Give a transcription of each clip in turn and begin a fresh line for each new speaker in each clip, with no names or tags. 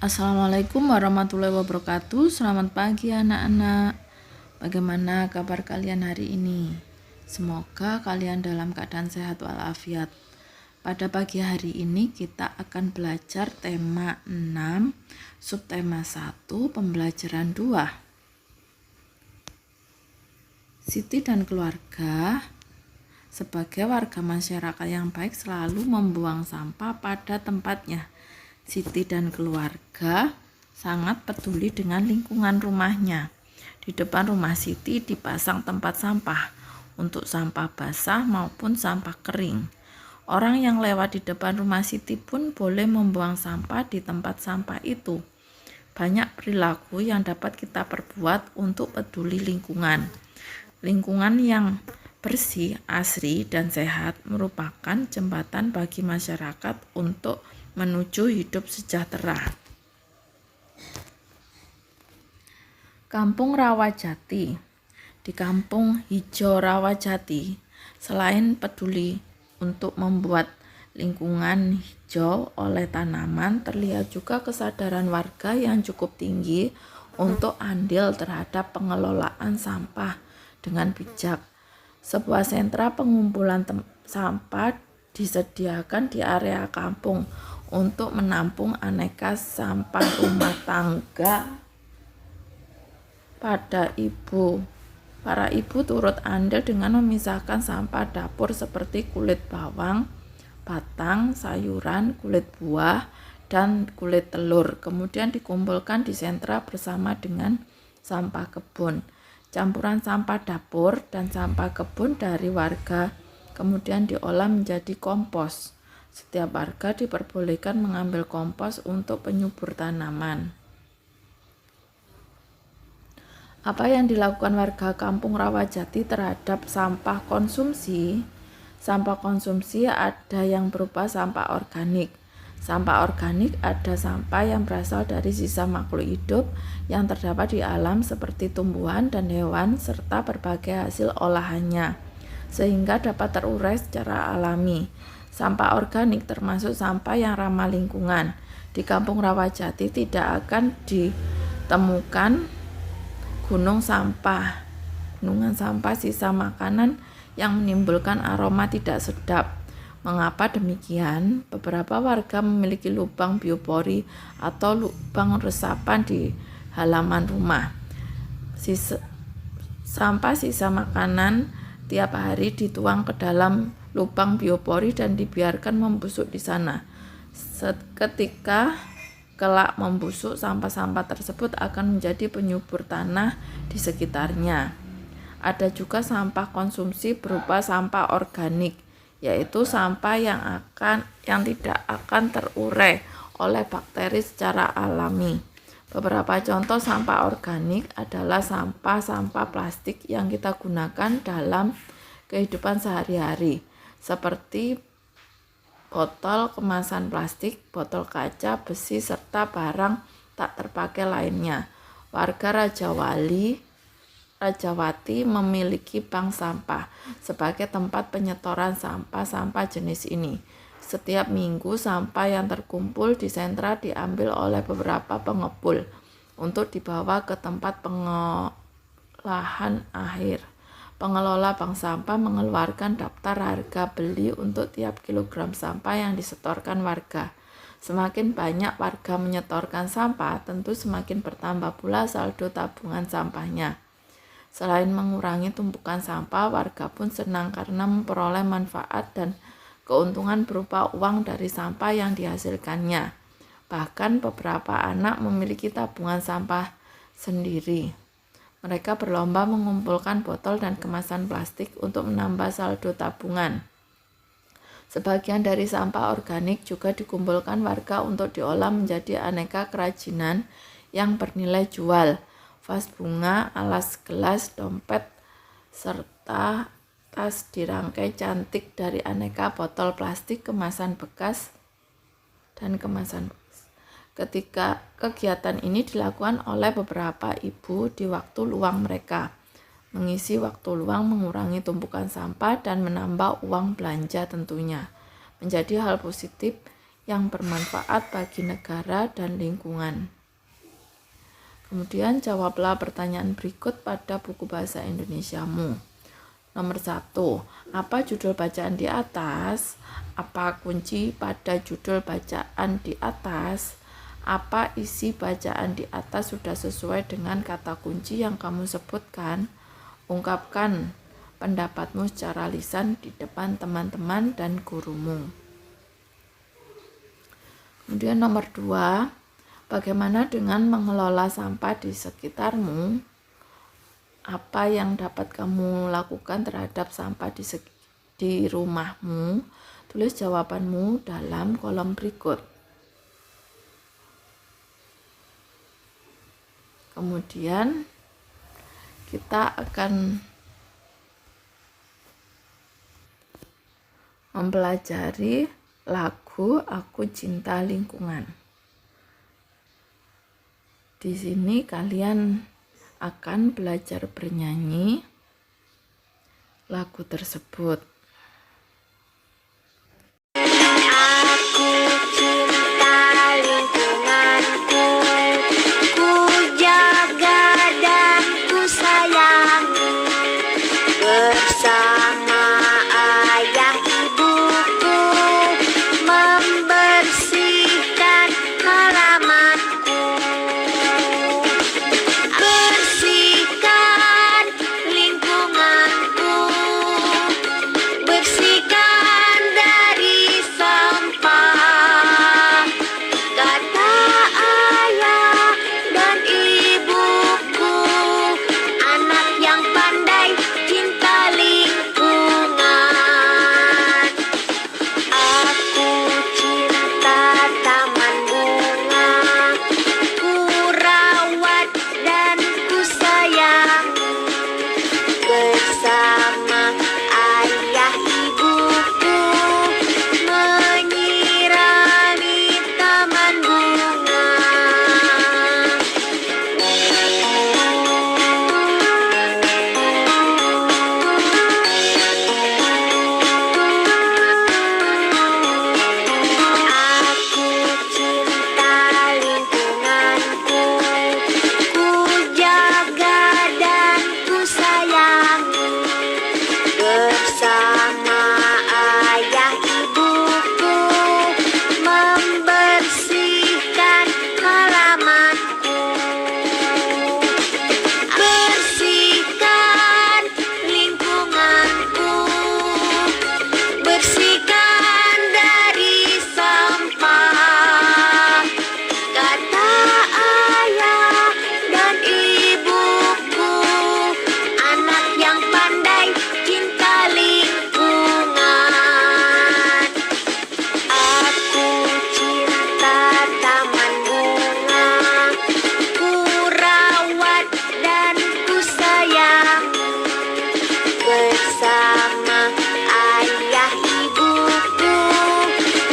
Assalamualaikum warahmatullahi wabarakatuh. Selamat pagi anak-anak. Bagaimana kabar kalian hari ini? Semoga kalian dalam keadaan sehat walafiat. Pada pagi hari ini kita akan belajar tema 6, subtema 1, pembelajaran 2. Siti dan keluarga sebagai warga masyarakat yang baik selalu membuang sampah pada tempatnya. Siti dan keluarga sangat peduli dengan lingkungan rumahnya. Di depan rumah Siti dipasang tempat sampah untuk sampah basah maupun sampah kering. Orang yang lewat di depan rumah Siti pun boleh membuang sampah di tempat sampah itu. Banyak perilaku yang dapat kita perbuat untuk peduli lingkungan. Lingkungan yang bersih, asri, dan sehat merupakan jembatan bagi masyarakat untuk menuju hidup sejahtera. Kampung Rawajati. Di Kampung Hijau Rawajati, selain peduli untuk membuat lingkungan hijau oleh tanaman, terlihat juga kesadaran warga yang cukup tinggi untuk andil terhadap pengelolaan sampah dengan bijak. Sebuah sentra pengumpulan sampah disediakan di area kampung untuk menampung aneka sampah rumah tangga. Para ibu turut andil dengan memisahkan sampah dapur seperti kulit bawang, batang, sayuran, kulit buah, dan kulit telur. Kemudian dikumpulkan di sentra bersama dengan sampah kebun. Campuran sampah dapur dan sampah kebun dari warga kemudian diolah menjadi kompos. Setiap warga diperbolehkan mengambil kompos untuk penyubur tanaman. Apa yang dilakukan warga Kampung Rawajati terhadap sampah konsumsi? Sampah konsumsi ada yang berupa sampah organik. Sampah organik ada sampah yang berasal dari sisa makhluk hidup yang terdapat di alam seperti tumbuhan dan hewan serta berbagai hasil olahannya, sehingga dapat terurai secara alami. Sampah organik termasuk sampah yang ramah lingkungan. Di Kampung Rawajati tidak akan ditemukan gunungan sampah sisa makanan yang menimbulkan aroma tidak sedap. Mengapa demikian? Beberapa warga memiliki lubang biopori atau lubang resapan di halaman rumah. Sampah sisa makanan tiap hari dituang ke dalam lubang biopori dan dibiarkan membusuk di sana. Ketika kelak membusuk, sampah-sampah tersebut akan menjadi penyubur tanah di sekitarnya. Ada juga sampah konsumsi berupa sampah organik, yaitu sampah yang tidak akan terurai oleh bakteri secara alami. Beberapa contoh sampah organik adalah sampah-sampah plastik yang kita gunakan dalam kehidupan sehari-hari, seperti botol kemasan plastik, botol kaca, besi, serta barang tak terpakai lainnya. Warga Rajawati memiliki bank sampah sebagai tempat penyetoran sampah-sampah jenis ini. Setiap minggu sampah yang terkumpul di sentra diambil oleh beberapa pengepul untuk dibawa ke tempat pengolahan akhir. Pengelola bank sampah mengeluarkan daftar harga beli untuk tiap kilogram sampah yang disetorkan warga. Semakin banyak warga menyetorkan sampah, tentu semakin bertambah pula saldo tabungan sampahnya. Selain mengurangi tumpukan sampah, warga pun senang karena memperoleh manfaat dan keuntungan berupa uang dari sampah yang dihasilkannya. Bahkan beberapa anak memiliki tabungan sampah sendiri. Mereka berlomba mengumpulkan botol dan kemasan plastik untuk menambah saldo tabungan. Sebagian dari sampah organik juga dikumpulkan warga untuk diolah menjadi aneka kerajinan yang bernilai jual. Vas bunga, alas gelas, dompet, serta tas dirangkai cantik dari aneka botol plastik, kemasan bekas, dan kemasan bekas. Ketika kegiatan ini dilakukan oleh beberapa ibu di waktu luang mereka, mengisi waktu luang, mengurangi tumpukan sampah, dan menambah uang belanja tentunya. Menjadi hal positif yang bermanfaat bagi negara dan lingkungan. Kemudian jawablah pertanyaan berikut pada buku bahasa Indonesiamu. Nomor 1, apa judul bacaan di atas? Apa kunci pada judul bacaan di atas? Apa isi bacaan di atas sudah sesuai dengan kata kunci yang kamu sebutkan? Ungkapkan pendapatmu secara lisan di depan teman-teman dan gurumu. Kemudian nomor 2, bagaimana dengan mengelola sampah di sekitarmu? Apa yang dapat kamu lakukan terhadap sampah di rumahmu? Tulis jawabanmu dalam kolom berikut. Kemudian kita akan mempelajari lagu Aku Cinta Lingkungan. Di sini kalian akan belajar bernyanyi lagu tersebut.
Aku cinta lingkunganku, ku jaga dan ku sayangi. Bersama ayah ibuku membersihkan halamanku. Bersihkan lingkunganku, bersihkan dari sampah. Kata ayah dan ibuku, anak yang pandai cinta lingkungan. Aku cinta taman bunga, ku rawat dan ku sayangi. Bersama ayah ibuku menyirami taman bunga. Aku cinta lingkunganku, ku jaga dan ku sayangi. Bersama ayah ibuku membersihkan halamanku. Bersihkan lingkunganku, bersihkan dari sampah. Kata ayah dan ibuku, anak yang pandai cinta lingkungan. Aku cinta taman bunga, ku rawat dan ku sayangi. Bersama ayah ibuku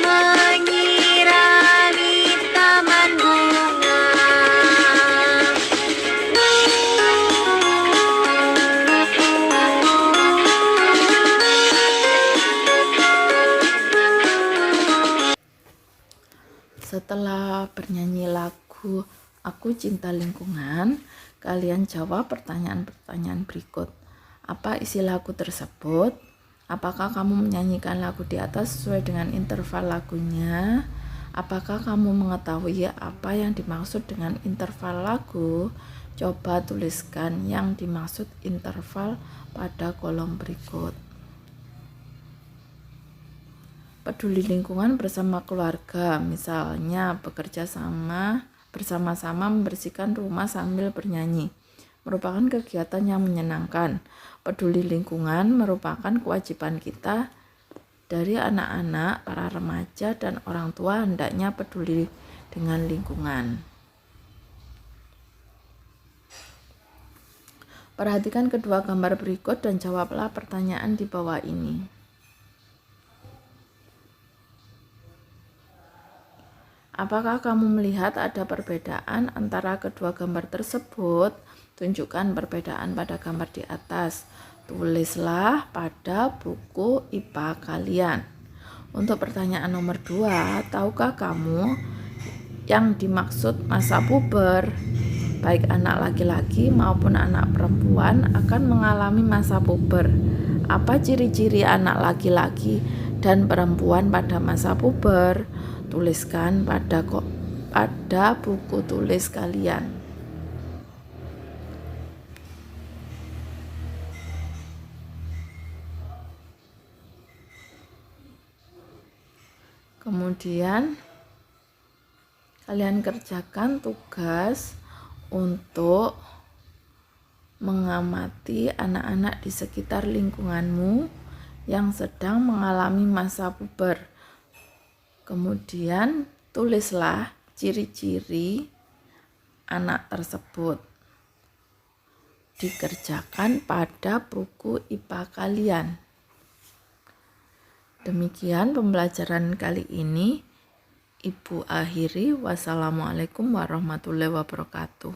menyirami taman bunga.
Setelah bernyanyi lagu Aku Cinta Lingkungan, kalian jawab pertanyaan-pertanyaan berikut. Apa isi lagu tersebut? Apakah kamu menyanyikan lagu di atas sesuai dengan interval lagunya? Apakah kamu mengetahui apa yang dimaksud dengan interval lagu? Coba tuliskan yang dimaksud interval pada kolom berikut. Peduli lingkungan bersama keluarga, misalnya bekerja sama bersama-sama membersihkan rumah sambil bernyanyi, merupakan kegiatan yang menyenangkan. Peduli lingkungan merupakan kewajiban kita dari anak-anak, para remaja, dan orang tua hendaknya peduli dengan lingkungan. Perhatikan kedua gambar berikut dan jawablah pertanyaan di bawah ini. Apakah kamu melihat ada perbedaan antara kedua gambar tersebut? Tunjukkan perbedaan pada gambar di atas. Tulislah pada buku IPA kalian. Untuk pertanyaan nomor 2, tahukah kamu yang dimaksud masa puber? Baik anak laki-laki maupun anak perempuan akan mengalami masa puber. Apa ciri-ciri anak laki-laki dan perempuan pada masa puber? Tuliskan pada buku tulis kalian. Kemudian kalian kerjakan tugas untuk mengamati anak-anak di sekitar lingkunganmu yang sedang mengalami masa puber. Kemudian tulislah ciri-ciri anak tersebut. Dikerjakan pada buku IPA kalian. Demikian pembelajaran kali ini. Ibu akhiri. Wassalamualaikum warahmatullahi wabarakatuh.